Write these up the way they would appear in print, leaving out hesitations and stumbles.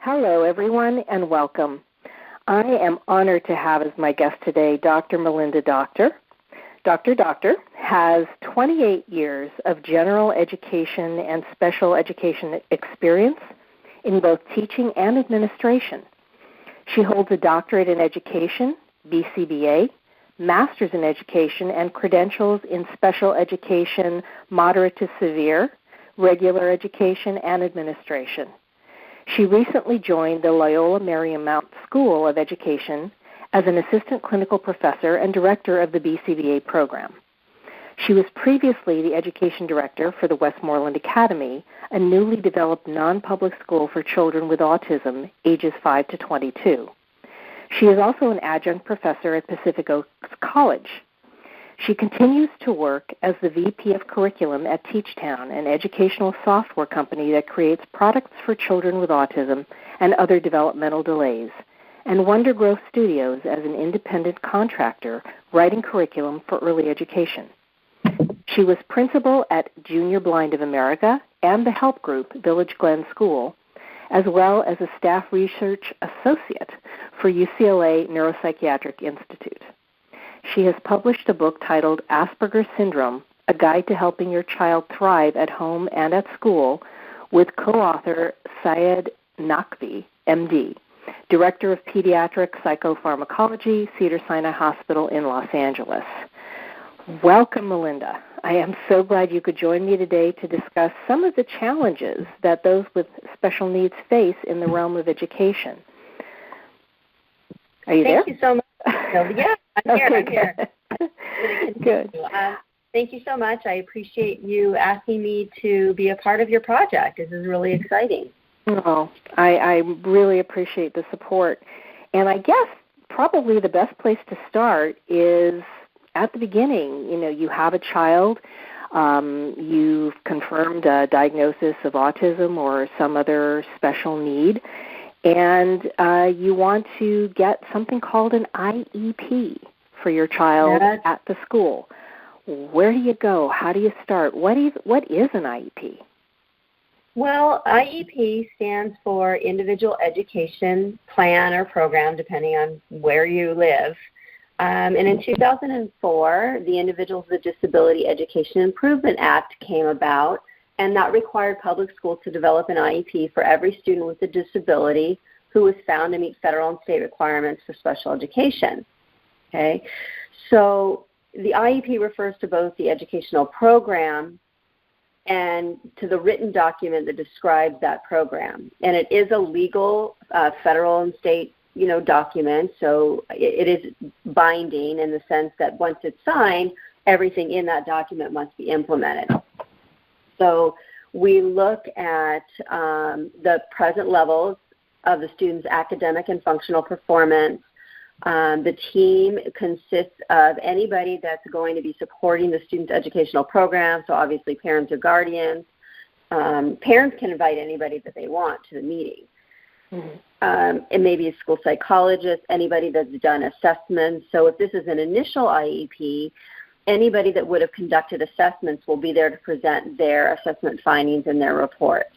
Hello, everyone, and welcome. I am honored to have as my guest today Dr. Melinda Docter. Dr. Docter has 28 years of general education and special education experience in both teaching and administration. She holds a doctorate in education, BCBA, master's in education, and credentials in special education, moderate to severe, regular education, and administration. She recently joined the Loyola Marymount School of Education as an assistant clinical professor and director of the BCBA program. She was previously the education director for the Westmoreland Academy, a newly developed non-public school for children with autism ages 5 to 22. She is also an adjunct professor at Pacific Oaks College. She continues to work as the VP of Curriculum at Teachtown, an educational software company that creates products for children with autism and other developmental delays, and Wondergrowth Studios as an independent contractor writing curriculum for early education. She was principal at Junior Blind of America and the help group Village Glen School, as well as a staff research associate for UCLA Neuropsychiatric Institute. She has published a book titled Asperger's Syndrome, A Guide to Helping Your Child Thrive at Home and at School, with co-author Syed Naqvi, MD, Director of Pediatric Psychopharmacology, Cedars-Sinai Hospital in Los Angeles. Welcome, Melinda. I am so glad you could join me today to discuss some of the challenges that those with special needs face in the realm of education. Are you there? Thank you so much. Yeah, I'm here. Okay, I'm here. Good. Thank you so much. I appreciate you asking me to be a part of your project. This is really exciting. Oh, I really appreciate the support. And I guess probably the best place to start is at the beginning. You know, you have a child, you've confirmed a diagnosis of autism or some other special need, and you want to get something called an IEP for your child at the school. Where do you go? How do you start? What is an IEP? Well, IEP stands for Individual Education Plan or Program, depending on where you live. And in 2004, the Individuals with Disability Education Improvement Act came about, and that required public schools to develop an IEP for every student with a disability who was found to meet federal and state requirements for special education. Okay, so the IEP refers to both the educational program and to the written document that describes that program. And it is a legal federal and state document, so it is binding in the sense that once it's signed, everything in that document must be implemented. So we look at the present levels of the student's academic and functional performance. The team consists of anybody that's going to be supporting the student's educational program, so obviously parents or guardians. Parents can invite anybody that they want to the meeting. Mm-hmm. It may be a school psychologist, anybody that's done assessments. So if this is an initial IEP, anybody that would have conducted assessments will be there to present their assessment findings and their reports.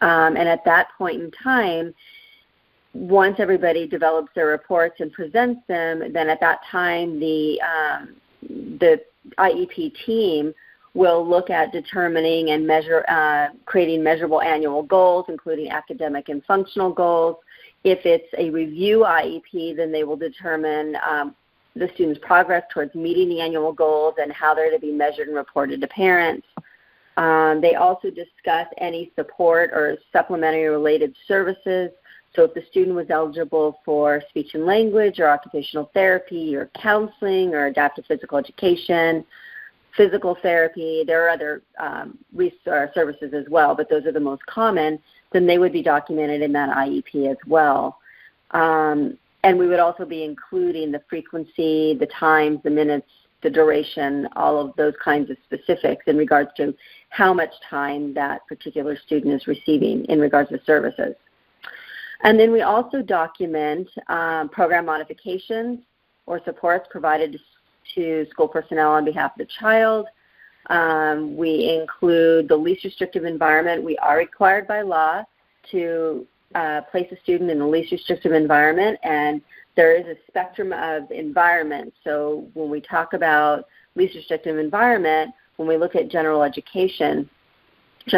And at that point in time, once everybody develops their reports and presents them, then at that time the IEP team will look at determining and creating measurable annual goals, including academic and functional goals. If it's a review IEP, then they will determine the student's progress towards meeting the annual goals and how they're to be measured and reported to parents. They also discuss any support or supplementary related services. So if the student was eligible for speech and language or occupational therapy or counseling or adaptive physical education, physical therapy, there are other services as well, but those are the most common, then they would be documented in that IEP as well. And we would also be including the frequency, the times, the minutes, the duration, all of those kinds of specifics in regards to how much time that particular student is receiving in regards to services. And then we also document program modifications or supports provided to school personnel on behalf of the child. We include the least restrictive environment. We are required by law to place a student in the least restrictive environment, and there is a spectrum of environments. So when we talk about least restrictive environment, when we look at general education is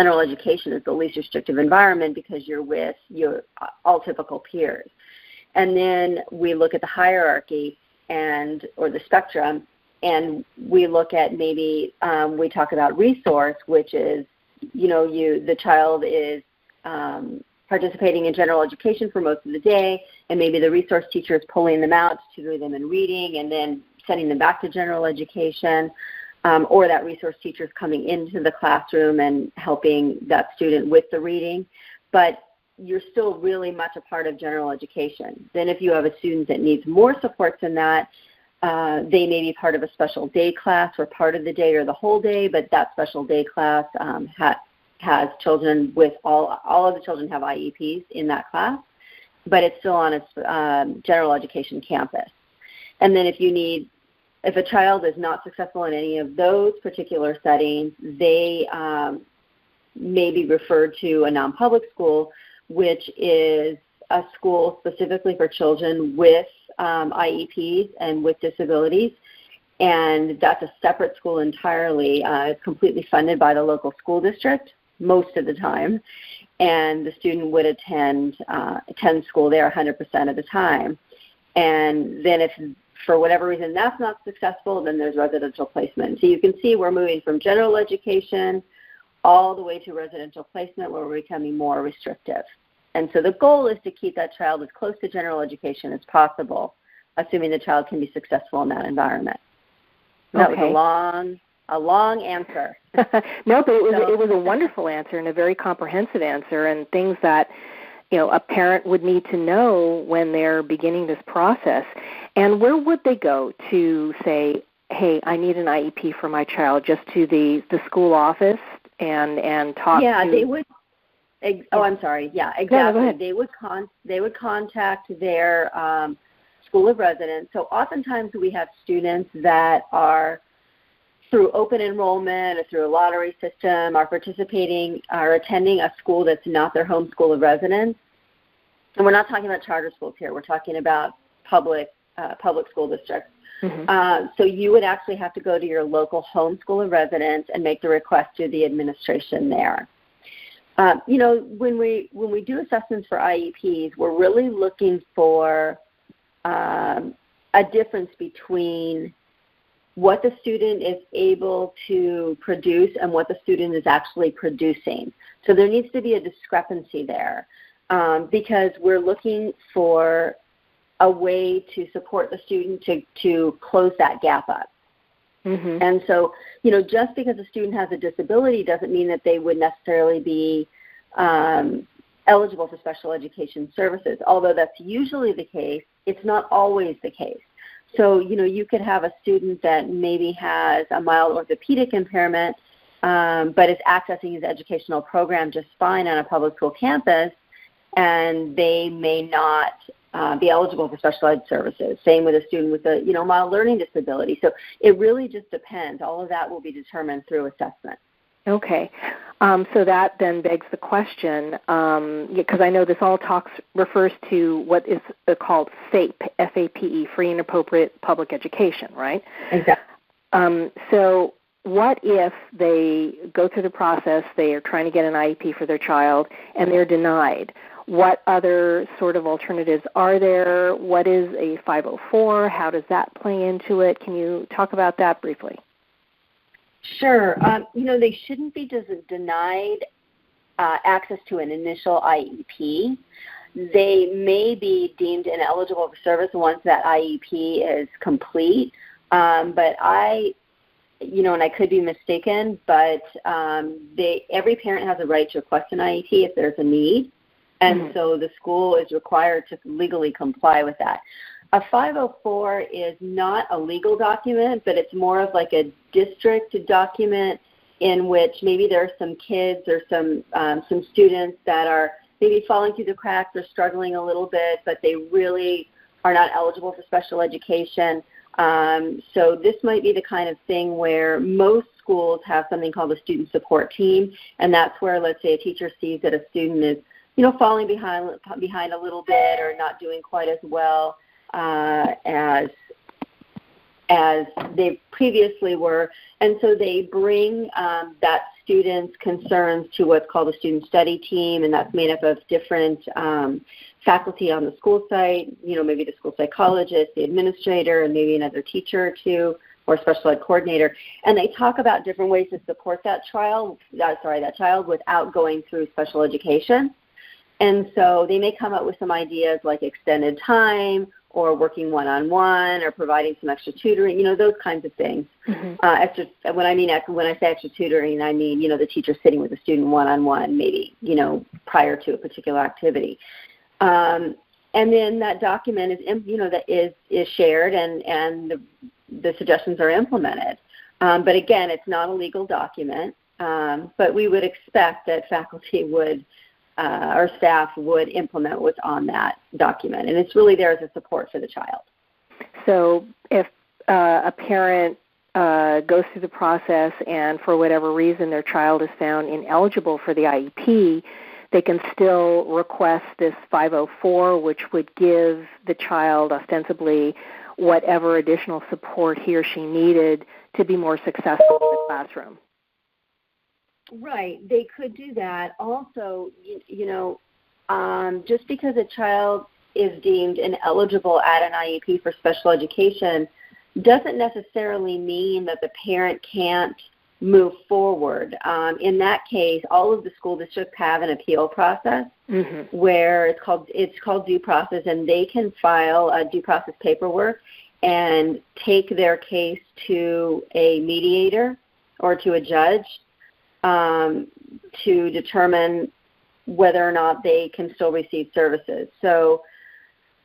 the least restrictive environment because you're with your all typical peers. And then we look at the hierarchy or the spectrum, and we look at maybe we talk about resource, which is, the child is participating in general education for most of the day, and maybe the resource teacher is pulling them out to tutor them in reading and then sending them back to general education, or that resource teacher is coming into the classroom and helping that student with the reading. But you're still really much a part of general education. Then if you have a student that needs more supports than that, they may be part of a special day class or part of the day or the whole day, but that special day class has children with all of the children have IEPs in that class, but it's still on a general education campus. And then if a child is not successful in any of those particular settings, they may be referred to a non-public school, which is a school specifically for children with IEPs and with disabilities. And that's a separate school entirely. It's completely funded by the local school district most of the time. And the student would attend school there 100% of the time. And then if for whatever reason that's not successful, then there's residential placement. So you can see we're moving from general education all the way to residential placement where we're becoming more restrictive. And so the goal is to keep that child as close to general education as possible, assuming the child can be successful in that environment. That was a long answer. No, but it was a wonderful answer and a very comprehensive answer, and things that a parent would need to know when they're beginning this process. And where would they go to say, hey, I need an IEP for my child? Just to the school office and talk to... They would. I'm sorry. Yeah, exactly. No, go ahead. They would contact their school of residence. So oftentimes we have students that are through open enrollment or through a lottery system are attending a school that's not their home school of residence. And we're not talking about charter schools here. We're talking about public school districts. Mm-hmm. So you would actually have to go to your local home school of residence and make the request to the administration there. When we do assessments for IEPs, we're really looking for a difference between what the student is able to produce and what the student is actually producing. So there needs to be a discrepancy there because we're looking for a way to support the student to close that gap up. Mm-hmm. And so, just because a student has a disability doesn't mean that they would necessarily be eligible for special education services. Although that's usually the case, it's not always the case. So, you could have a student that maybe has a mild orthopedic impairment, but is accessing his educational program just fine on a public school campus, and they may not be eligible for special ed services. Same with a student with a mild learning disability. So it really just depends. All of that will be determined through assessment. Okay. So that then begs the question, because I know this all refers to what is called SAPE, S-A-P-E, Free and Appropriate Public Education, right? Exactly. So what if they go through the process, they are trying to get an IEP for their child, and they're denied? What other sort of alternatives are there? What is a 504? How does that play into it? Can you talk about that briefly? Sure. They shouldn't be denied access to an initial IEP. They may be deemed ineligible for service once that IEP is complete. But and I could be mistaken, but every parent has a right to request an IEP if there's a need. And mm-hmm. so the school is required to legally comply with that. A 504 is not a legal document, but it's more of like a district document in which maybe there are some kids or some students that are maybe falling through the cracks or struggling a little bit, but they really are not eligible for special education. So this might be the kind of thing where most schools have something called a student support team, and that's where, let's say, a teacher sees that a student is falling behind a little bit or not doing quite as well as they previously were. And so they bring that student's concerns to what's called a student study team, and that's made up of different faculty on the school site, maybe the school psychologist, the administrator, and maybe another teacher or two, or special ed coordinator. And they talk about different ways to support that child without going through special education. And so they may come up with some ideas like extended time or working one-on-one or providing some extra tutoring, those kinds of things. Mm-hmm. When I say extra tutoring, I mean, the teacher sitting with the student one-on-one, maybe, prior to a particular activity. And then that document is shared and the suggestions are implemented. But again, it's not a legal document, but we would expect that faculty would or staff would implement what's on that document. And it's really there as a support for the child. So if a parent goes through the process and for whatever reason their child is found ineligible for the IEP, they can still request this 504, which would give the child ostensibly whatever additional support he or she needed to be more successful in the classroom. Right. They could do that. Also, just because a child is deemed ineligible at an IEP for special education doesn't necessarily mean that the parent can't move forward. In that case, all of the school districts have an appeal process mm-hmm. where it's called due process, and they can file a due process paperwork and take their case to a mediator or to a judge to determine whether or not they can still receive services. So,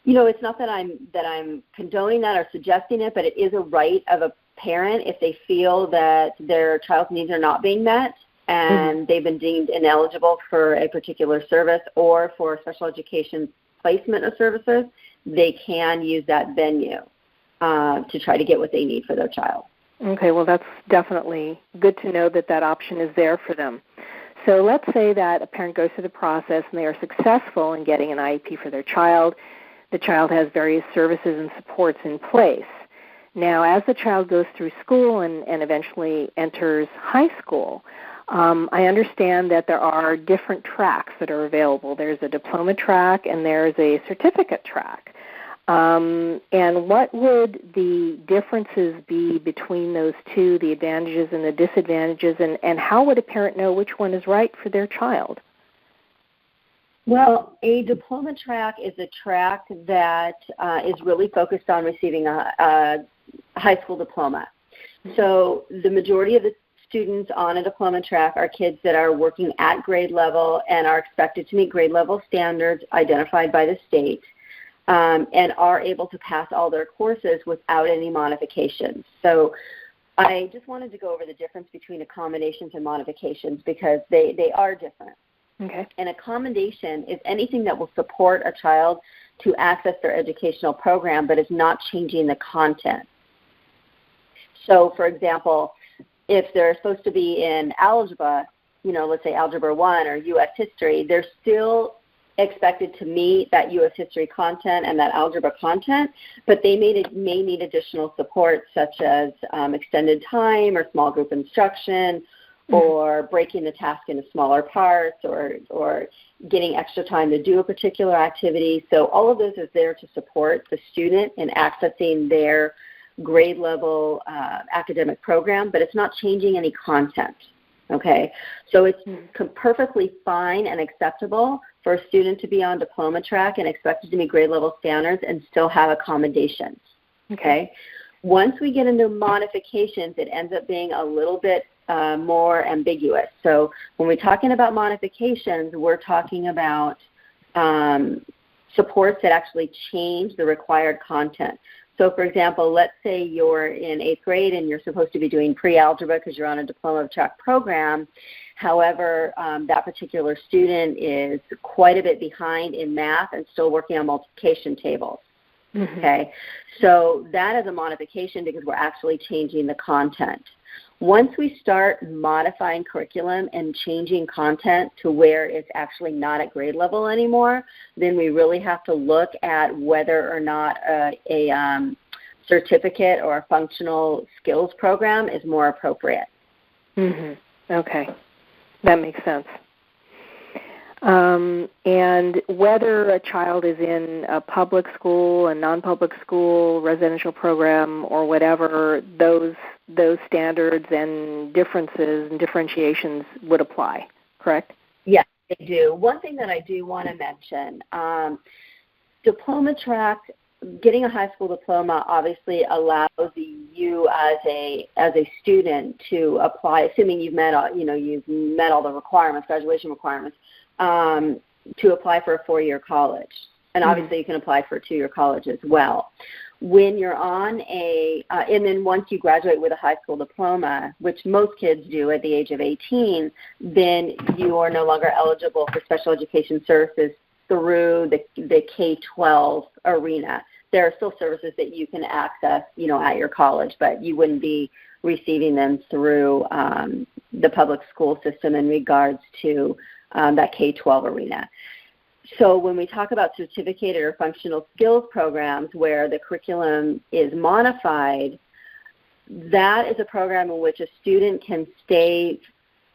it's not that I'm condoning that or suggesting it, but it is a right of a parent if they feel that their child's needs are not being met and mm-hmm. they've been deemed ineligible for a particular service or for special education placement of services, they can use that venue to try to get what they need for their child. Okay, well, that's definitely good to know that option is there for them. So let's say that a parent goes through the process and they are successful in getting an IEP for their child. The child has various services and supports in place. Now, as the child goes through school and eventually enters high school, I understand that there are different tracks that are available. There's a diploma track and there's a certificate track. And what would the differences be between those two, the advantages and the disadvantages, and how would a parent know which one is right for their child? Well, a diploma track is a track that is really focused on receiving a high school diploma. So the majority of the students on a diploma track are kids that are working at grade level and are expected to meet grade level standards identified by the state. And are able to pass all their courses without any modifications. So I just wanted to go over the difference between accommodations and modifications because they are different. Okay. An accommodation is anything that will support a child to access their educational program but is not changing the content. So, for example, if they're supposed to be in algebra, let's say Algebra 1 or U.S. history, they're still expected to meet that U.S. history content and that algebra content, but they may need additional support such as extended time or small group instruction or breaking the task into smaller parts or getting extra time to do a particular activity. So all of those is there to support the student in accessing their grade level academic program, but it's not changing any content. Okay, so it's perfectly fine and acceptable for a student to be on diploma track and expected to meet grade level standards and still have accommodations. Okay, once we get into modifications, it ends up being a little bit more ambiguous. So when we're talking about modifications, we're talking about supports that actually change the required content. So, for example, let's say you're in 8th grade and you're supposed to be doing pre-algebra because you're on a diploma track program. However, that particular student is quite a bit behind in math and still working on multiplication tables. Okay, so that is a modification because we're actually changing the content. Once we start modifying curriculum and changing content to where it's actually not at grade level anymore, then we really have to look at whether or not a certificate or a functional skills program is more appropriate. Mm-hmm. Okay. That makes sense. And whether a child is in a public school, a non-public school, residential program, or whatever, those standards and differences and differentiations would apply, correct? Yes, they do. One thing that I do want to mention, diploma track, getting a high school diploma obviously allows you as a student to apply, assuming you've met all the requirements, graduation requirements, to apply for a 4-year college. And obviously you can apply for a 2-year college as well. When you're on and then once you graduate with a high school diploma, which most kids do at the age of 18, then you are no longer eligible for special education services through the K-12 arena. There are still services that you can access, at your college, but you wouldn't be receiving them through the public school system in regards to that K-12 arena. So when we talk about certificated or functional skills programs where the curriculum is modified, that is a program in which a student can stay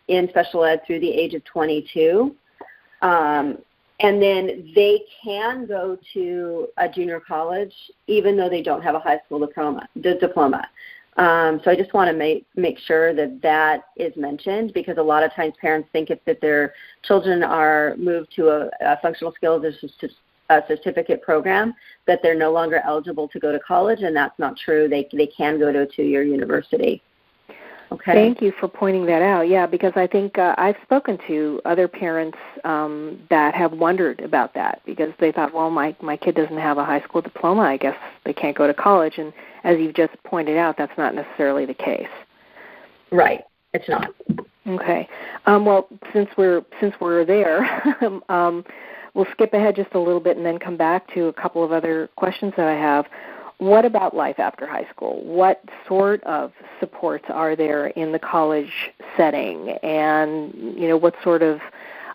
in special ed through the age of 22. And then they can go to a junior college even though they don't have a high school diploma. So I just want to make sure that is mentioned, because a lot of times parents think if that their children are moved to a functional skills or certificate program that they're no longer eligible to go to college, and that's not true. They can go to a 2-year university. Okay. Thank you for pointing that out. Yeah, because I think I've spoken to other parents that have wondered about that, because they thought, well, my kid doesn't have a high school diploma. I guess they can't go to college. And as you've just pointed out, that's not necessarily the case. Right. It's not. Okay. Well, since we're there, we'll skip ahead just a little bit and then come back to a couple of other questions that I have. What about life after high school? What sort of supports are there in the college setting? And, what sort of,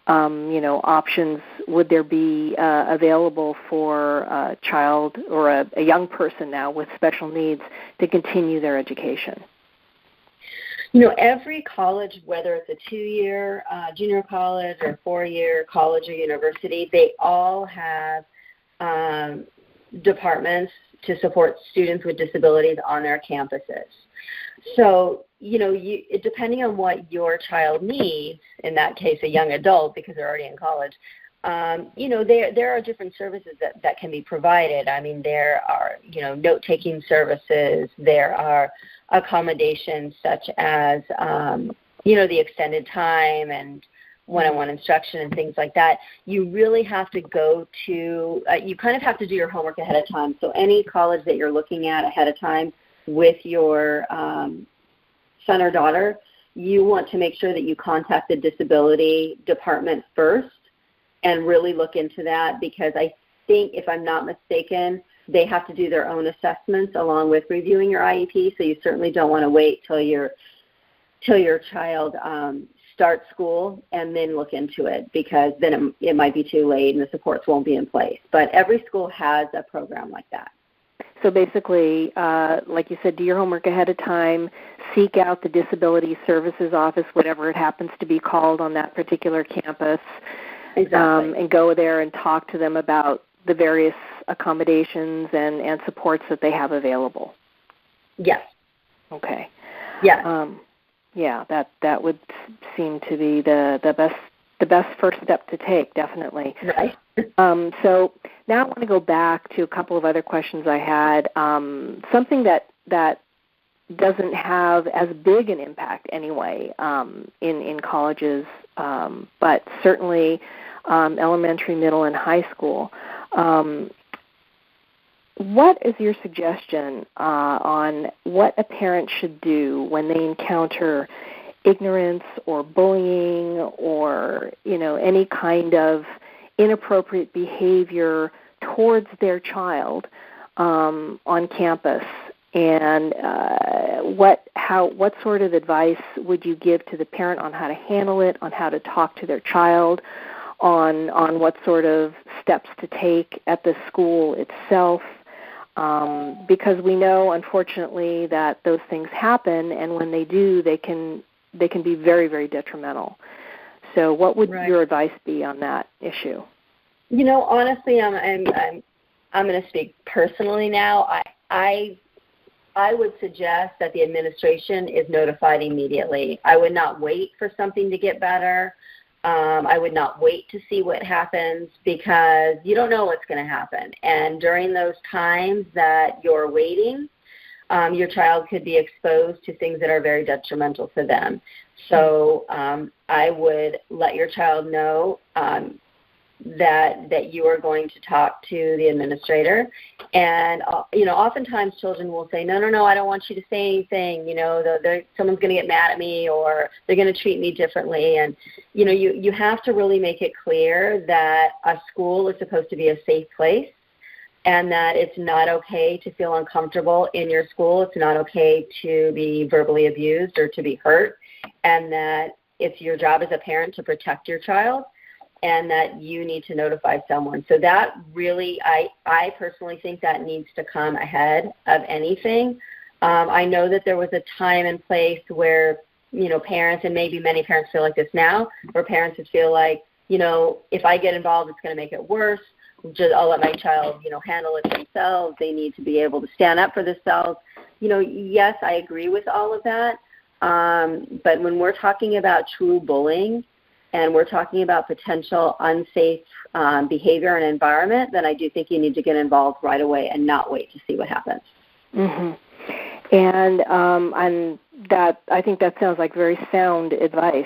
options would there be available for a child or a young person now with special needs to continue their education? Every college, whether it's a 2-year junior college or 4-year college or university, they all have departments to support students with disabilities on their campuses. So, depending on what your child needs, in that case a young adult because they're already in college, there are different services that can be provided. I mean, there are, note-taking services. There are accommodations such as, the extended time and one-on-one instruction and things like that. You really have to go to, you kind of have to do your homework ahead of time. So any college that you're looking at ahead of time with your son or daughter, you want to make sure that you contact the disability department first and really look into that, because I think, if I'm not mistaken, they have to do their own assessments along with reviewing your IEP, so you certainly don't want to wait till your child start school and then look into it, because then it might be too late and the supports won't be in place. But every school has a program like that. So basically, like you said, do your homework ahead of time, seek out the Disability Services Office, whatever it happens to be called on that particular campus, exactly. And go there and talk to them about the various accommodations and supports that they have available. Yes. Okay. Yeah. Yeah, that would seem to be the best first step to take, definitely. Right. So now I want to go back to a couple of other questions I had. Something that doesn't have as big an impact anyway in colleges, but certainly elementary, middle, and high school. What is your suggestion on what a parent should do when they encounter ignorance or bullying or, any kind of inappropriate behavior towards their child on campus, And what sort of advice would you give to the parent on how to handle it, on how to talk to their child, on what sort of steps to take at the school itself? Because we know, unfortunately, that those things happen, and when they do, they can be very, very detrimental. So, what would your advice be on that issue? Honestly, I'm going to speak personally now. I would suggest that the administration is notified immediately. I would not wait for something to get better. I would not wait to see what happens, because you don't know what's going to happen. And during those times that you're waiting, your child could be exposed to things that are very detrimental to them. So I would let your child know that you are going to talk to the administrator. And, oftentimes children will say, no, I don't want you to say anything. Someone's going to get mad at me, or they're going to treat me differently. And, you have to really make it clear that a school is supposed to be a safe place, and that it's not okay to feel uncomfortable in your school. It's not okay to be verbally abused or to be hurt, and that it's your job as a parent to protect your child, and that you need to notify someone. So that really, I personally think that needs to come ahead of anything. I know that there was a time and place where, parents, and maybe many parents feel like this now, where parents would feel like, if I get involved, it's going to make it worse. I'll let my child, handle it themselves. They need to be able to stand up for themselves. Yes, I agree with all of that. But when we're talking about true bullying, and we're talking about potential unsafe behavior and environment, then I do think you need to get involved right away and not wait to see what happens. Mm-hmm. And that, I think that sounds like very sound advice.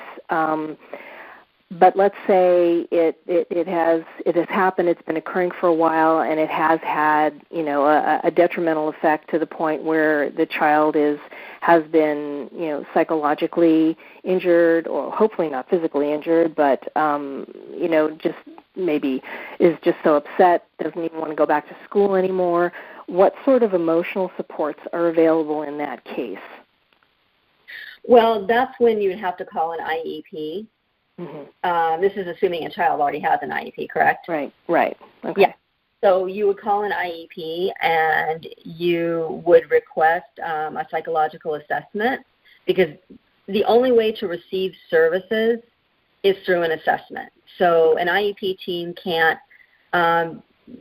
But let's say it has happened. It's been occurring for a while, and it has had a detrimental effect to the point where the child has been psychologically injured, or hopefully not physically injured, but just maybe is just so upset, doesn't even want to go back to school anymore. What sort of emotional supports are available in that case? Well, that's when you'd have to call an IEP. Mm-hmm. This is assuming a child already has an IEP, correct? Right. Okay. Yeah. So you would call an IEP, and you would request a psychological assessment, because the only way to receive services is through an assessment. So an IEP team can't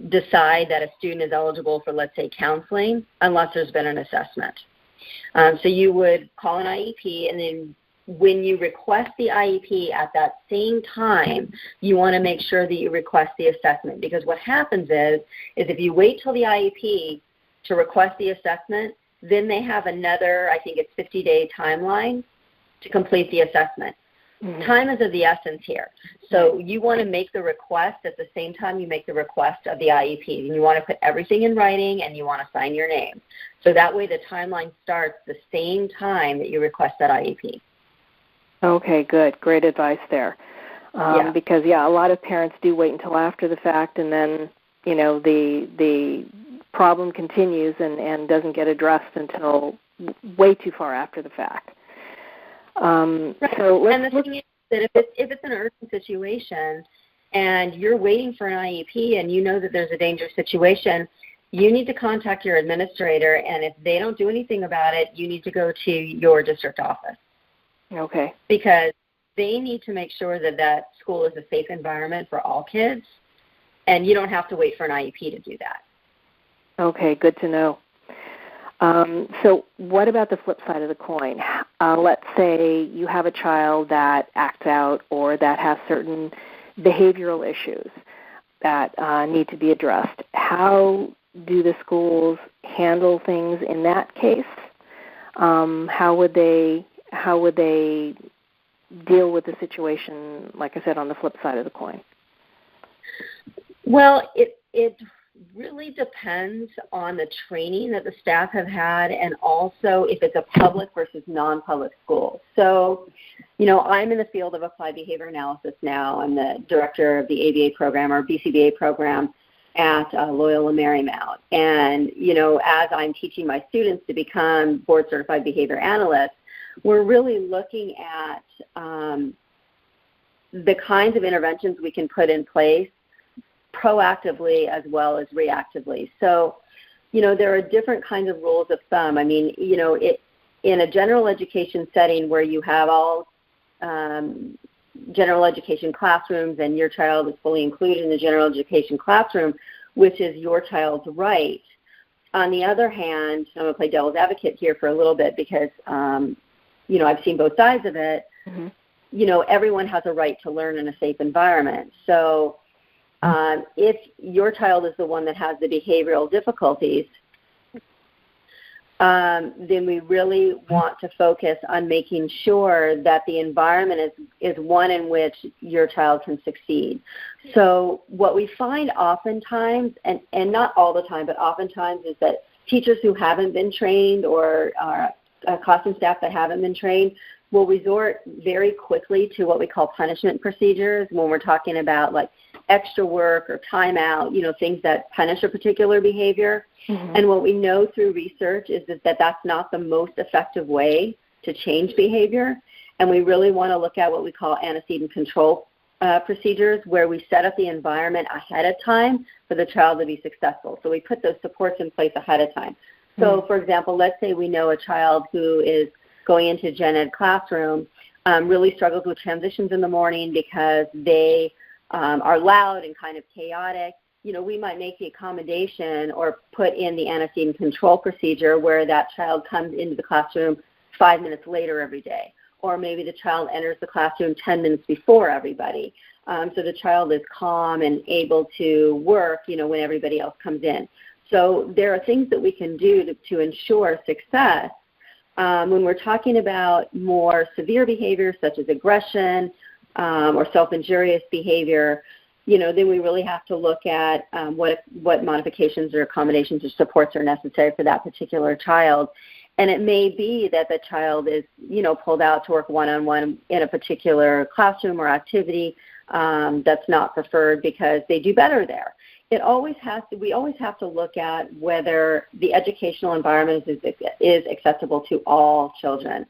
decide that a student is eligible for, let's say, counseling unless there's been an assessment. So you would call an IEP, and then when you request the IEP at that same time, you want to make sure that you request the assessment, because what happens is if you wait till the IEP to request the assessment, then they have another, I think it's 50-day timeline to complete the assessment. Mm-hmm. Time is of the essence here. So you want to make the request at the same time you make the request of the IEP. And you want to put everything in writing, and you want to sign your name. So that way the timeline starts the same time that you request that IEP. Okay, good. Great advice there. Because, a lot of parents do wait until after the fact, and then, the problem continues and doesn't get addressed until way too far after the fact. Right. And the thing is that if it's an urgent situation and you're waiting for an IEP and you know that there's a dangerous situation, you need to contact your administrator, and if they don't do anything about it, you need to go to your district office. Okay. Because they need to make sure that school is a safe environment for all kids, and you don't have to wait for an IEP to do that. Okay, good to know. So what about the flip side of the coin? Let's say you have a child that acts out or that has certain behavioral issues that need to be addressed. How do the schools handle things in that case? How would they deal with the situation, like I said, on the flip side of the coin? Well, it really depends on the training that the staff have had, and also if it's a public versus non-public school. So, I'm in the field of applied behavior analysis now. I'm the director of the ABA program, or BCBA program, at Loyola Marymount. And, as I'm teaching my students to become board-certified behavior analysts, we're really looking at the kinds of interventions we can put in place proactively as well as reactively. So, there are different kinds of rules of thumb. I mean, in a general education setting where you have all general education classrooms and your child is fully included in the general education classroom, which is your child's right. On the other hand, I'm going to play devil's advocate here for a little bit because, I've seen both sides of it. Mm-hmm. Everyone has a right to learn in a safe environment. So if your child is the one that has the behavioral difficulties, then we really want to focus on making sure that the environment is one in which your child can succeed. So what we find oftentimes, and not all the time, but oftentimes is that teachers who haven't been trained or classroom staff that haven't been trained will resort very quickly to what we call punishment procedures when we're talking about like extra work or timeout, things that punish a particular behavior. Mm-hmm. And what we know through research is that that's not the most effective way to change behavior. And we really want to look at what we call antecedent control procedures, where we set up the environment ahead of time for the child to be successful. So we put those supports in place ahead of time. Mm-hmm. So, for example, let's say we know a child who is going into gen ed classroom really struggles with transitions in the morning because they are loud and kind of chaotic. We might make the accommodation or put in the antecedent control procedure where that child comes into the classroom 5 minutes later every day. Or maybe the child enters the classroom 10 minutes before everybody. So the child is calm and able to work, when everybody else comes in. So there are things that we can do to ensure success. When we're talking about more severe behaviors such as aggression or self-injurious behavior, then we really have to look at what modifications or accommodations or supports are necessary for that particular child. And it may be that the child is, pulled out to work one-on-one in a particular classroom or activity that's not preferred because they do better there. We always have to look at whether the educational environment is acceptable to all children.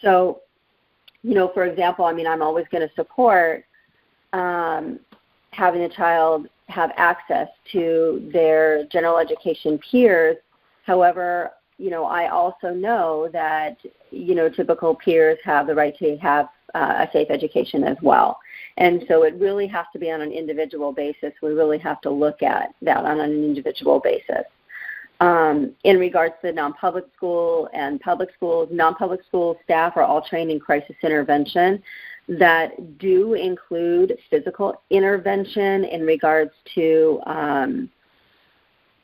So, for example, I'm always going to support having a child have access to their general education peers. However, I also know that, typical peers have the right to have a safe education as well. And so it really has to be on an individual basis. We really have to look at that on an individual basis. In regards to non-public school and public schools, non-public school staff are all trained in crisis intervention that do include physical intervention in regards to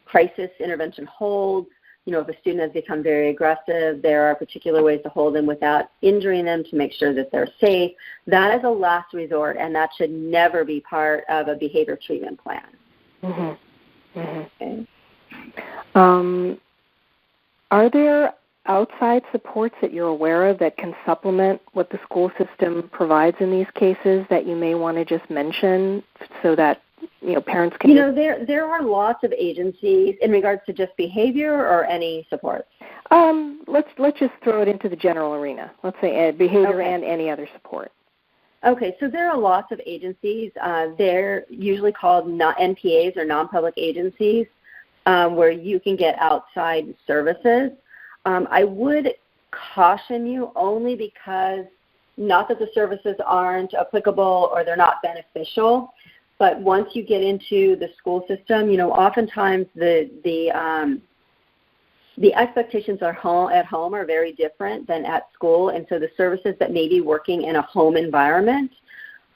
crisis intervention holds. If a student has become very aggressive, there are particular ways to hold them without injuring them to make sure that they're safe. That is a last resort, and that should never be part of a behavior treatment plan. Mm-hmm. Mm-hmm. Okay. Are there outside supports that you're aware of that can supplement what the school system provides in these cases that you may want to just mention so that parents can... there are lots of agencies in regards to just behavior or any supports. Let's just throw it into the general arena. Let's say behavior and any other support. Okay, so there are lots of agencies. They're usually called NPAs or non-public agencies where you can get outside services. I would caution you only because, not that the services aren't applicable or they're not beneficial, but once you get into the school system, oftentimes the expectations at home are very different than at school, and so the services that may be working in a home environment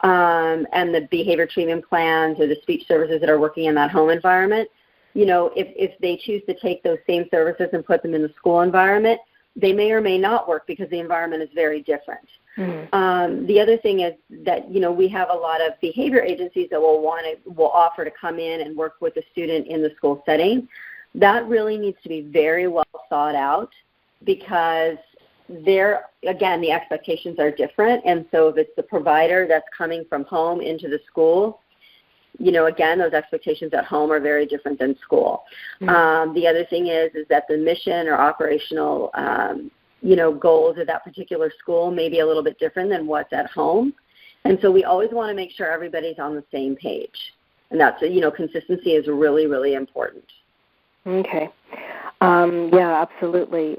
and the behavior treatment plans or the speech services that are working in that home environment, if they choose to take those same services and put them in the school environment, they may or may not work because the environment is very different. Mm-hmm. The other thing is that, we have a lot of behavior agencies that will offer to come in and work with the student in the school setting. That really needs to be very well thought out because again, the expectations are different. And so if it's the provider that's coming from home into the school, Again, those expectations at home are very different than school. Mm-hmm. The other thing is that the mission or operational, goals of that particular school may be a little bit different than what's at home. And so we always want to make sure everybody's on the same page. And that's, consistency is really, really important. Okay. Yeah, absolutely.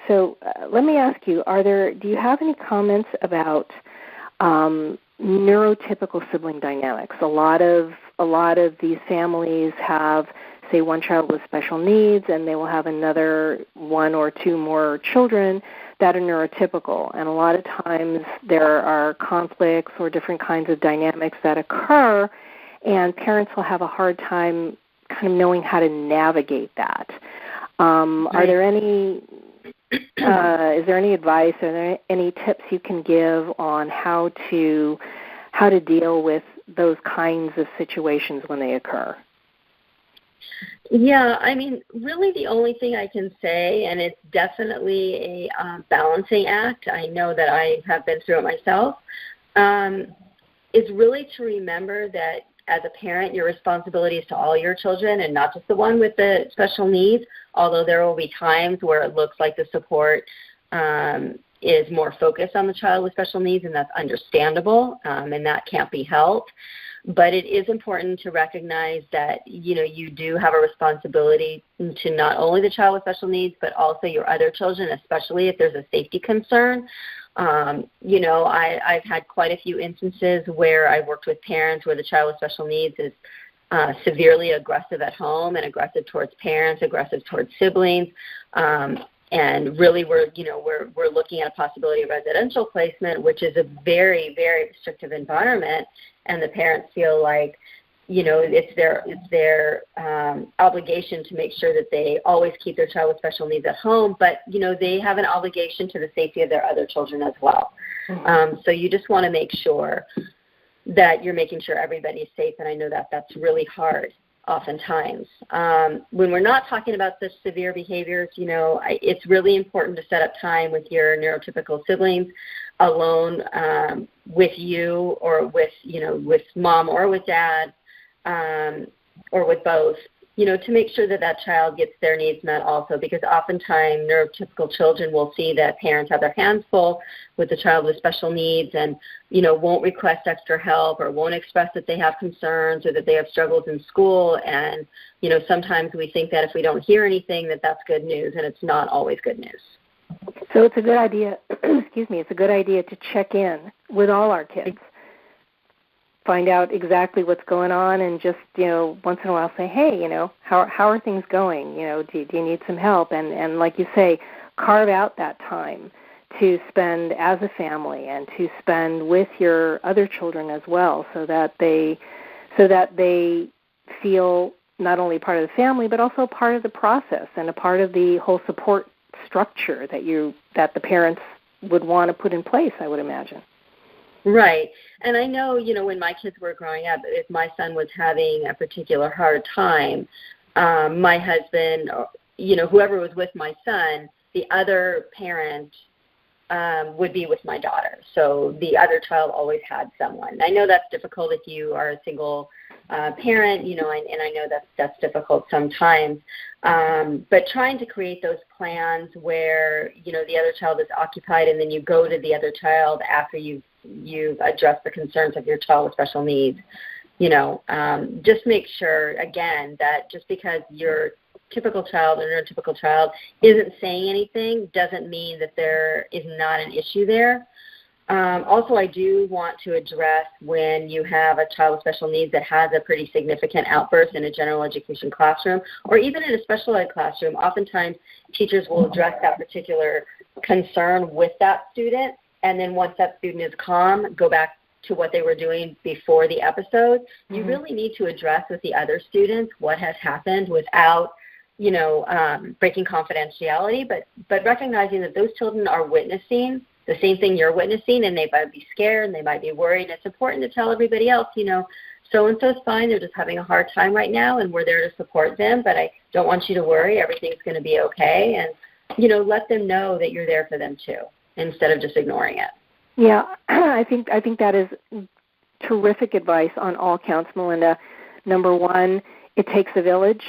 So let me ask you, do you have any comments about neurotypical sibling dynamics? A lot of these families have, say, one child with special needs, and they will have another one or two more children that are neurotypical. And a lot of times there are conflicts or different kinds of dynamics that occur, and parents will have a hard time kind of knowing how to navigate that. Are there any is there any advice, are there any tips you can give on how to deal with those kinds of situations when they occur? Yeah, really the only thing I can say, and it's definitely a balancing act, I know that I have been through it myself, is really to remember that as a parent, your responsibility is to all your children and not just the one with the special needs, although there will be times where it looks like the support is more focused on the child with special needs, and that's understandable, and that can't be helped. But it is important to recognize that, you do have a responsibility to not only the child with special needs, but also your other children, especially if there's a safety concern. I've had quite a few instances where I've worked with parents where the child with special needs is severely aggressive at home and aggressive towards parents, aggressive towards siblings. And really we're looking at a possibility of residential placement, which is a very, very restrictive environment, and the parents feel like, it's their obligation to make sure that they always keep their child with special needs at home, but, they have an obligation to the safety of their other children as well. Mm-hmm. So you just want to make sure that you're making sure everybody's safe, and I know that that's really hard oftentimes. When we're not talking about such severe behaviors, it's really important to set up time with your neurotypical siblings alone, with you or with mom or with dad, or with both, to make sure that child gets their needs met also, because oftentimes neurotypical children will see that parents have their hands full with the child with special needs and, won't request extra help or won't express that they have concerns or that they have struggles in school. And, sometimes we think that if we don't hear anything, that's good news, and it's not always good news. So it's a good idea, it's a good idea to check in with all our kids. Find out exactly what's going on, and just, once in a while say, hey, how are things going? Do you need some help? And like you say, carve out that time to spend as a family and to spend with your other children as well, so that they feel not only part of the family, but also part of the process and a part of the whole support structure that the parents would want to put in place, I would imagine. Right. And I know, when my kids were growing up, if my son was having a particular hard time, my husband, whoever was with my son, the other parent would be with my daughter. So the other child always had someone. I know that's difficult if you are a single parent, and I know that's difficult sometimes. But trying to create those plans where, the other child is occupied and then you go to the other child after you've addressed the concerns of your child with special needs, just make sure, again, that just because your typical child or neurotypical child isn't saying anything doesn't mean that there is not an issue there. Also, I do want to address when you have a child with special needs that has a pretty significant outburst in a general education classroom or even in a special ed classroom. Oftentimes, teachers will address that particular concern with that student, and then once that student is calm, go back to what they were doing before the episode. Mm-hmm. You really need to address with the other students what has happened without breaking confidentiality, but recognizing that those children are witnessing the same thing you're witnessing, and they might be scared and they might be worried. And it's important to tell everybody else, so-and-so's fine, they're just having a hard time right now, and we're there to support them, but I don't want you to worry, everything's going to be okay. And, let them know that you're there for them too, instead of just ignoring it. Yeah, I think that is terrific advice on all counts, Melinda. Number one, it takes a village.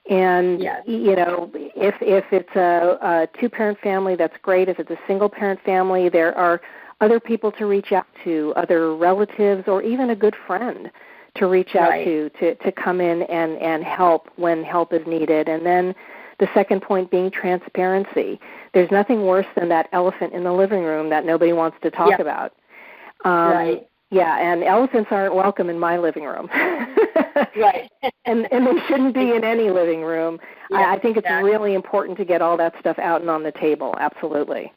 And, yes. If it's a two-parent family, that's great. If it's a single-parent family, there are other people to reach out to, other relatives, or even a good friend to reach out to come in and help when help is needed. And then the second point being transparency. There's nothing worse than that elephant in the living room that nobody wants to talk about. Right. Yeah, and elephants aren't welcome in my living room. Right. and they shouldn't be in any living room. Yeah, I think it's really important to get all that stuff out and on the table, absolutely.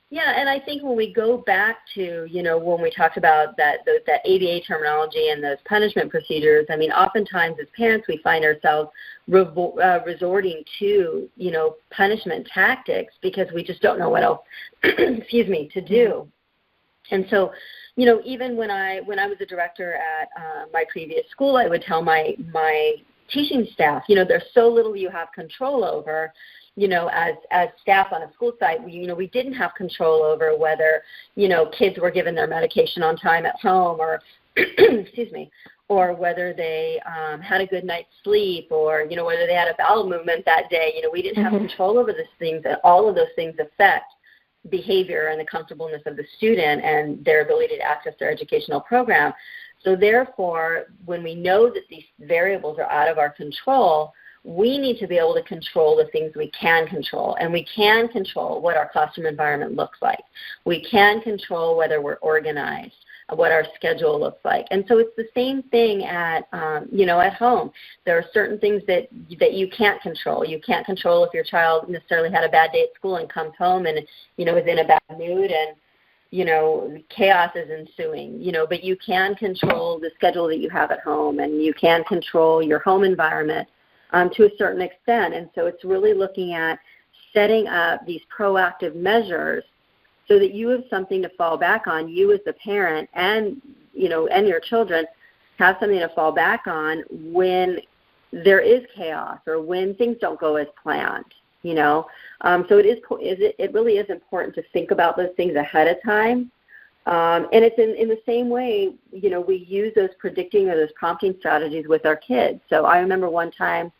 Yeah, and I think when we go back to, when we talked about that ABA terminology and those punishment procedures, I mean, oftentimes as parents we find ourselves resorting to, punishment tactics because we just don't know what else, to do. And so, even when I was a director at my previous school, I would tell my teaching staff, there's so little you have control over. As staff on a school site, we didn't have control over whether, kids were given their medication on time at home or, or whether they had a good night's sleep or, whether they had a bowel movement that day. We didn't have control over these things, and all of those things affect behavior and the comfortableness of the student and their ability to access their educational program. So therefore, when we know that these variables are out of our control, we need to be able to control the things we can control, and we can control what our classroom environment looks like. We can control whether we're organized, what our schedule looks like. And so it's the same thing at home. There are certain things that you can't control. You can't control if your child necessarily had a bad day at school and comes home and, is in a bad mood and, chaos is ensuing, but you can control the schedule that you have at home, and you can control your home environment to a certain extent. And so it's really looking at setting up these proactive measures so that you have something to fall back on, you as the parent and, and your children have something to fall back on when there is chaos or when things don't go as planned, So it really is important to think about those things ahead of time. And it's in the same way, we use those predicting or those prompting strategies with our kids. So I remember one time,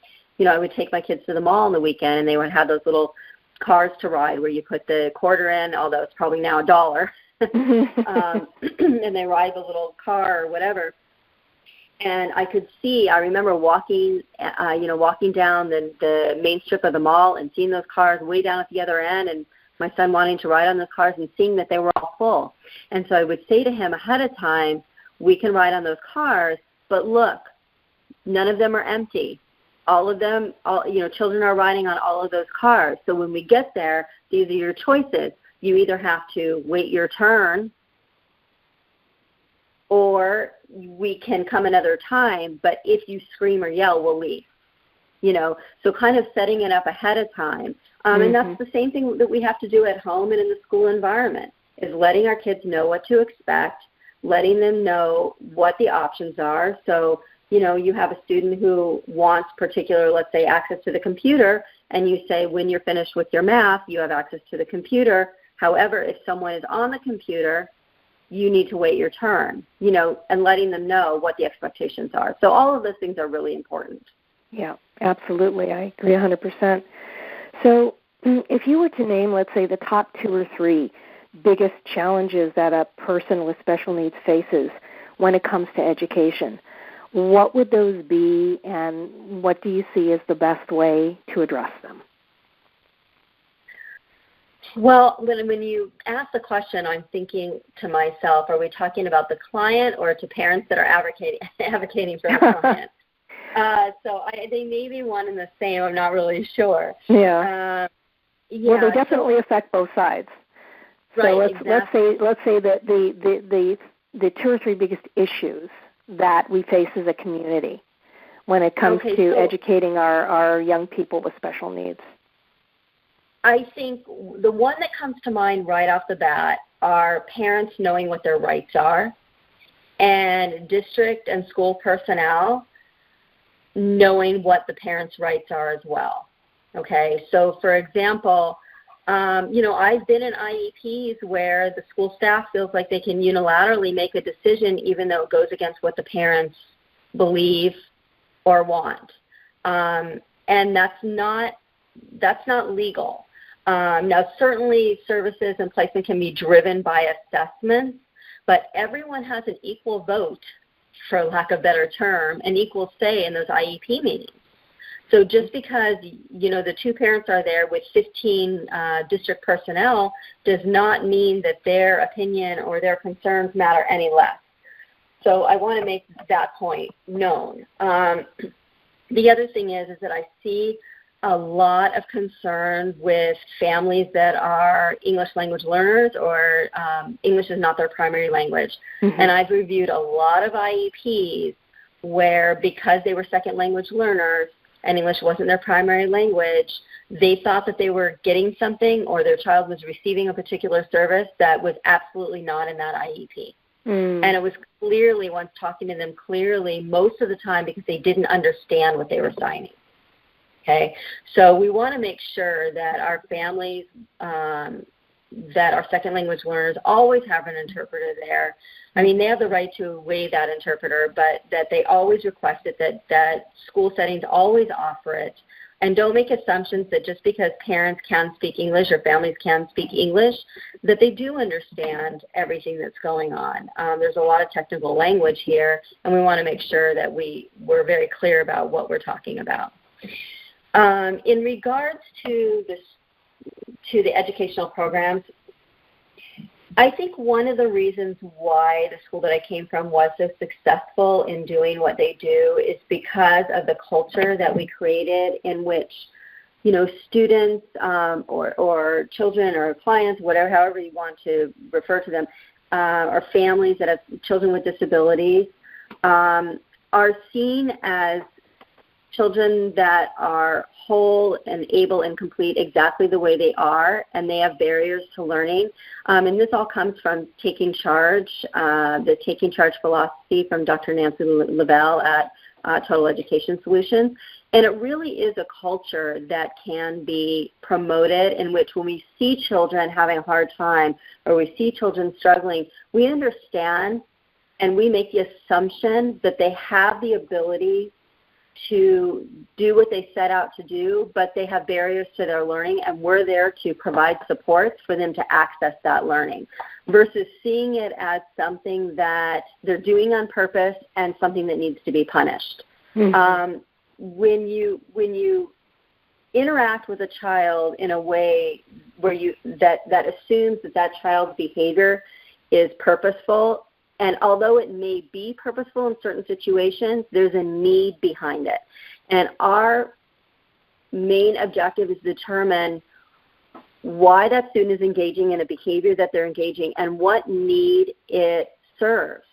I would take my kids to the mall on the weekend, and they would have those little cars to ride where you put the quarter in, although it's probably now $1, and they ride the little car or whatever. And I remember walking down the main strip of the mall and seeing those cars way down at the other end, and my son wanting to ride on those cars and seeing that they were all full. And so I would say to him ahead of time, we can ride on those cars, but look, none of them are empty. All of them, children are riding on all of those cars. So when we get there, these are your choices. You either have to wait your turn, or we can come another time, but if you scream or yell, we'll leave. So kind of setting it up ahead of time. And that's the same thing that we have to do at home and in the school environment, is letting our kids know what to expect, letting them know what the options are. So, you have a student who wants particular, let's say, access to the computer, and you say when you're finished with your math, you have access to the computer. However, if someone is on the computer, you need to wait your turn, and letting them know what the expectations are. So all of those things are really important. Yeah, absolutely. I agree 100%. So if you were to name, let's say, the top 2 or 3 biggest challenges that a person with special needs faces when it comes to education, what would those be, and what do you see as the best way to address them? Well, when you ask the question, I'm thinking to myself, are we talking about the client or to parents that are advocating for the client? They may be one and the same. I'm not really sure. Yeah. Well, they definitely affect both sides. So right. let's say that the 2 or 3 biggest issues that we face as a community when it comes to educating our young people with special needs. I think the one that comes to mind right off the bat are parents knowing what their rights are, and district and school personnel knowing what the parents' rights are as well. Okay, so for example, I've been in IEPs where the school staff feels like they can unilaterally make a decision even though it goes against what the parents believe or want. And that's not legal. Now, certainly services and placement can be driven by assessments, but everyone has an equal vote, for lack of a better term, an equal say in those IEP meetings. So just because, the two parents are there with 15 district personnel does not mean that their opinion or their concerns matter any less. So I want to make that point known. The other thing is that I see a lot of concern with families that are English language learners or English is not their primary language. Mm-hmm. And I've reviewed a lot of IEPs where because they were second language learners and English wasn't their primary language, they thought that they were getting something or their child was receiving a particular service that was absolutely not in that IEP. Mm. And it was clearly, once talking to them clearly, most of the time because they didn't understand what they were signing. Okay, so we want to make sure that our families, that our second language learners always have an interpreter there. I mean, they have the right to waive that interpreter, but that they always request it, that school settings always offer it. And don't make assumptions that just because parents can speak English or families can speak English, that they do understand everything that's going on. There's a lot of technical language here, and we want to make sure that we're very clear about what we're talking about. In regards to the educational programs, I think one of the reasons why the school that I came from was so successful in doing what they do is because of the culture that we created in which, students or children or clients, however you want to refer to them, or families that have children with disabilities, are seen as children that are whole and able and complete exactly the way they are, and they have barriers to learning. And this all comes from taking charge, the taking charge philosophy from Dr. Nancy Lavelle at Total Education Solutions. And it really is a culture that can be promoted in which when we see children having a hard time or we see children struggling, we understand and we make the assumption that they have the ability to do what they set out to do, but they have barriers to their learning, and we're there to provide supports for them to access that learning versus seeing it as something that they're doing on purpose and something that needs to be punished. Mm-hmm. When you interact with a child in a way where that assumes that child's behavior is purposeful, and although it may be purposeful in certain situations, there's a need behind it. And our main objective is to determine why that student is engaging in a behavior that they're engaging and what need it serves,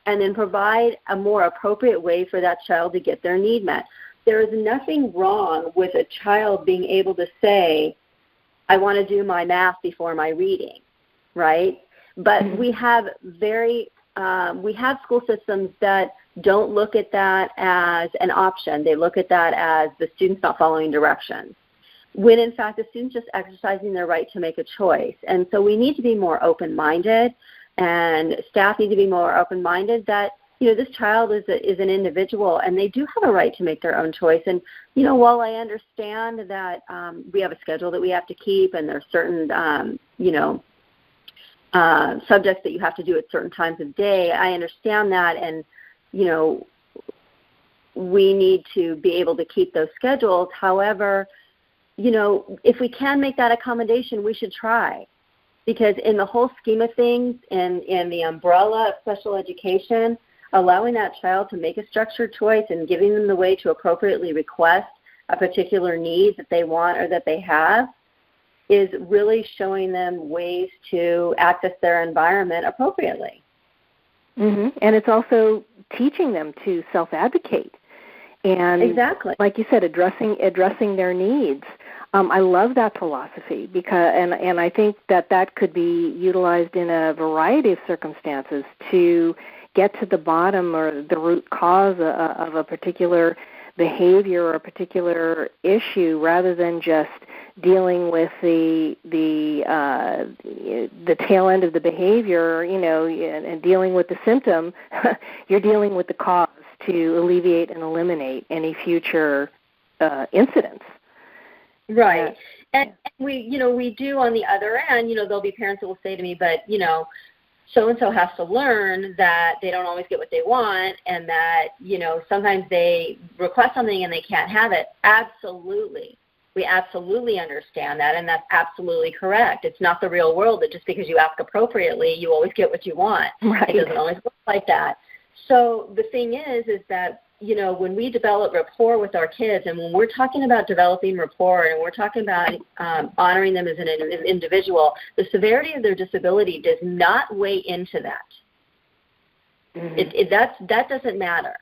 and then provide a more appropriate way for that child to get their need met. There is nothing wrong with a child being able to say, I want to do my math before my reading, right? But mm-hmm. we have school systems that don't look at that as an option. They look at that as the student's not following directions, when in fact the student's just exercising their right to make a choice. And so we need to be more open-minded, and staff need to be more open-minded that, this child is an individual, and they do have a right to make their own choice. And, while I understand that we have a schedule that we have to keep, and there are certain, subjects that you have to do at certain times of day, I understand that, and, we need to be able to keep those schedules. However, if we can make that accommodation, we should try, because in the whole scheme of things, in the umbrella of special education, allowing that child to make a structured choice and giving them the way to appropriately request a particular need that they want or that they have is really showing them ways to access their environment appropriately. Mm-hmm. And it's also teaching them to self-advocate. And exactly, like you said, addressing their needs. I love that philosophy because, and I think that could be utilized in a variety of circumstances to get to the bottom or the root cause of a particular behavior or a particular issue, rather than just dealing with the tail end of the behavior, and dealing with the symptom, you're dealing with the cause to alleviate and eliminate any future incidents. Right. And we do on the other end, there'll be parents that will say to me, but, so-and-so has to learn that they don't always get what they want, and that, sometimes they request something and they can't have it. Absolutely. We absolutely understand that, and that's absolutely correct. It's not the real world that just because you ask appropriately, you always get what you want. Right. It doesn't always work like that. So the thing is that, when we develop rapport with our kids, and when we're talking about developing rapport and we're talking about honoring them as an individual, the severity of their disability does not weigh into that. Mm-hmm. That doesn't matter.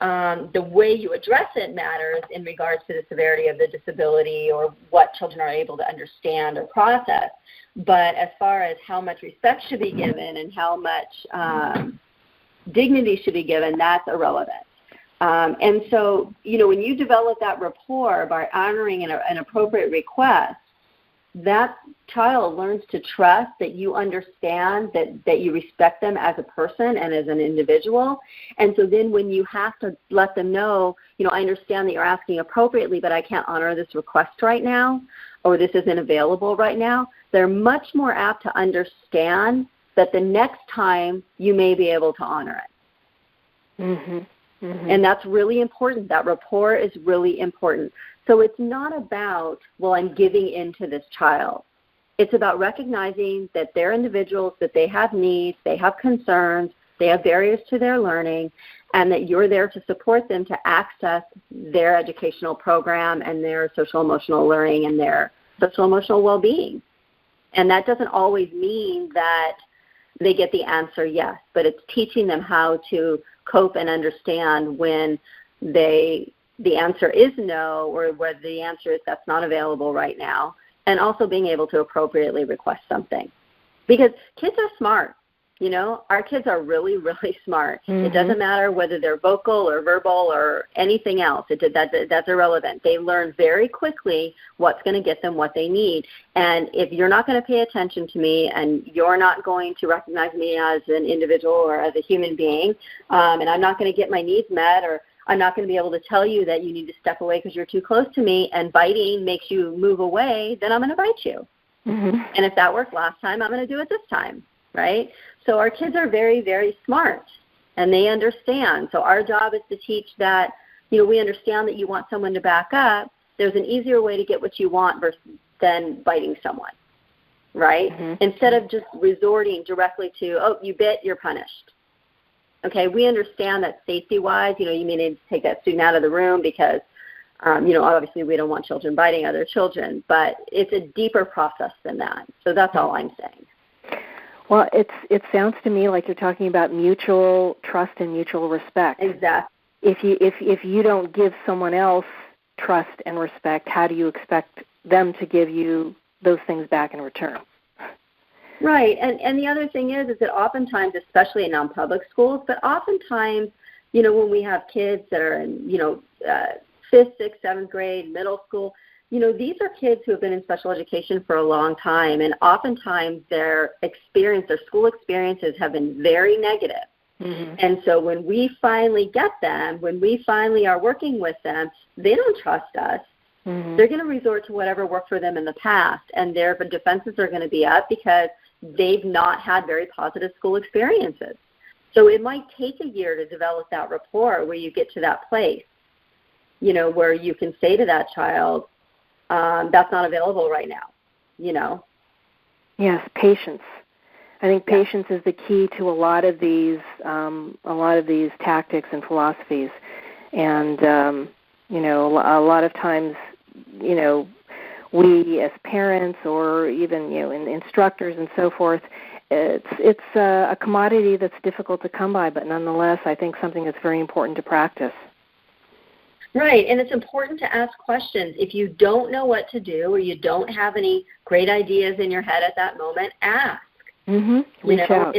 The way you address it matters in regards to the severity of the disability or what children are able to understand or process. But as far as how much respect should be given and how much dignity should be given, that's irrelevant. And so, when you develop that rapport by honoring an appropriate request, that child learns to trust that you understand, that you respect them as a person and as an individual. And so then when you have to let them know, I understand that you're asking appropriately, but I can't honor this request right now, or this isn't available right now, they're much more apt to understand that the next time you may be able to honor it. Mm-hmm. Mm-hmm. And that's really important. That rapport is really important. So it's not about, I'm giving in to this child. It's about recognizing that they're individuals, that they have needs, they have concerns, they have barriers to their learning, and that you're there to support them to access their educational program and their social-emotional learning and their social-emotional well-being. And that doesn't always mean that they get the answer yes, but it's teaching them how to cope and understand when the answer is no, or whether the answer is that's not available right now, and also being able to appropriately request something. Because kids are smart. Our kids are really, really smart. Mm-hmm. It doesn't matter whether they're vocal or verbal or anything else. That's irrelevant. They learn very quickly what's going to get them what they need. And if you're not going to pay attention to me and you're not going to recognize me as an individual or as a human being, and I'm not going to get my needs met, or I'm not going to be able to tell you that you need to step away because you're too close to me, and biting makes you move away, then I'm going to bite you. Mm-hmm. And if that worked last time, I'm going to do it this time, right? So our kids are very, very smart, and they understand. So our job is to teach that, we understand that you want someone to back up. There's an easier way to get what you want than biting someone, right? Mm-hmm. Instead of just resorting directly to, you bit, you're punished. Okay, we understand that safety-wise, you may need to take that student out of the room because, obviously we don't want children biting other children, but it's a deeper process than that. So that's all I'm saying. Well, it sounds to me like you're talking about mutual trust and mutual respect. Exactly. If you don't give someone else trust and respect, how do you expect them to give you those things back in return? Right, and the other thing is that oftentimes, especially in non-public schools, but oftentimes, when we have kids that are in, 5th, 6th, 7th grade, middle school, these are kids who have been in special education for a long time, and oftentimes their school experiences have been very negative. Mm-hmm. And so when we finally get them, when we finally are working with them, they don't trust us. Mm-hmm. They're going to resort to whatever worked for them in the past, and their defenses are going to be up because they've not had very positive school experiences. So it might take a year to develop that rapport where you get to that place, where you can say to that child, that's not available right now, Yes, patience. I think patience is the key to a lot of these tactics and philosophies. And, a lot of times, we as parents or even, instructors and so forth, it's a commodity that's difficult to come by, but nonetheless, I think something that's very important to practice. Right, and it's important to ask questions. If you don't know what to do or you don't have any great ideas in your head at that moment, ask. Mm-hmm. Reach out.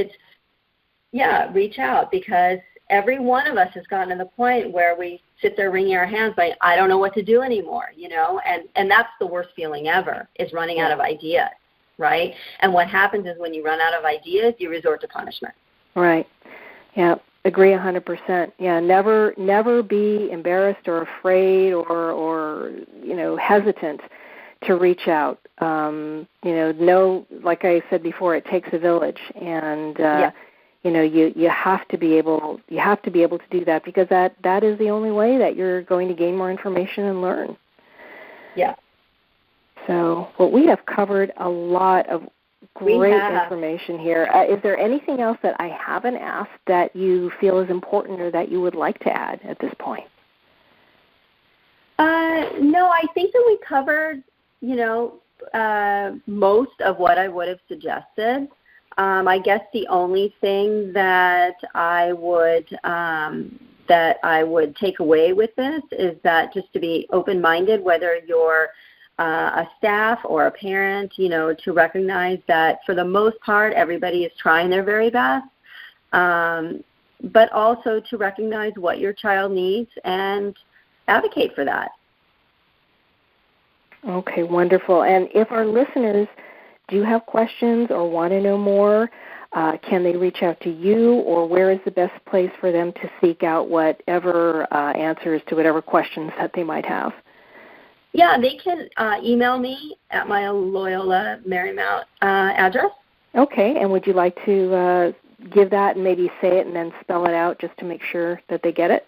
Reach out, because every one of us has gotten to the point where we sit there wringing our hands like, I don't know what to do anymore, and that's the worst feeling ever, is running out of ideas, right? And what happens is when you run out of ideas, you resort to punishment. Right. Yeah. Agree 100%. Yeah. Never be embarrassed or afraid or hesitant to reach out. Like I said before, it takes a village, and you have to be able to do that, because that is the only way that you're going to gain more information and learn. Yeah. So, we have covered a lot of great information here. Is there anything else that I haven't asked that you feel is important or that you would like to add at this point? No, I think that we covered, most of what I would have suggested. I guess the only thing that I would take away with this is that just to be open-minded, whether you're a staff or a parent, to recognize that for the most part everybody is trying their very best, but also to recognize what your child needs and advocate for that. Okay, wonderful. And if our listeners do have questions or want to know more, can they reach out to you, or where is the best place for them to seek out whatever answers to whatever questions that they might have? Yeah, they can email me at my Loyola Marymount address. Okay, and would you like to give that and maybe say it and then spell it out just to make sure that they get it?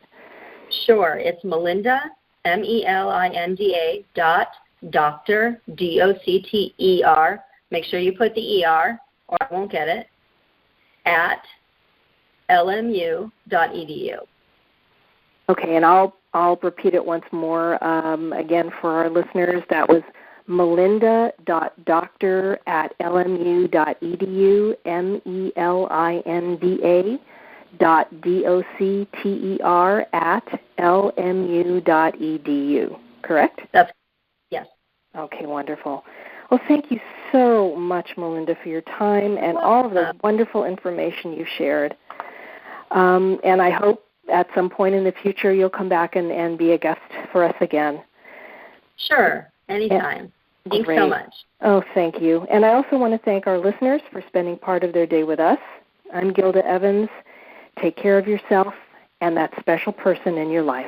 Sure. It's Melinda, MELINDA Docter, DOCTER. Make sure you put the ER or I won't get it, at lmu.edu. Okay, and I'll repeat it once more. Again, for our listeners, that was Melinda.Docter at lmu.edu, MELINDA.DOCTER at lmu.edu. Correct? Yes. Okay, wonderful. Well, thank you so much, Melinda, for your time and all of the wonderful information you shared. And I hope at some point in the future you'll come back and be a guest for us again. Sure, anytime. Thanks so much. Oh, thank you. And I also want to thank our listeners for spending part of their day with us. I'm Gilda Evans. Take care of yourself and that special person in your life.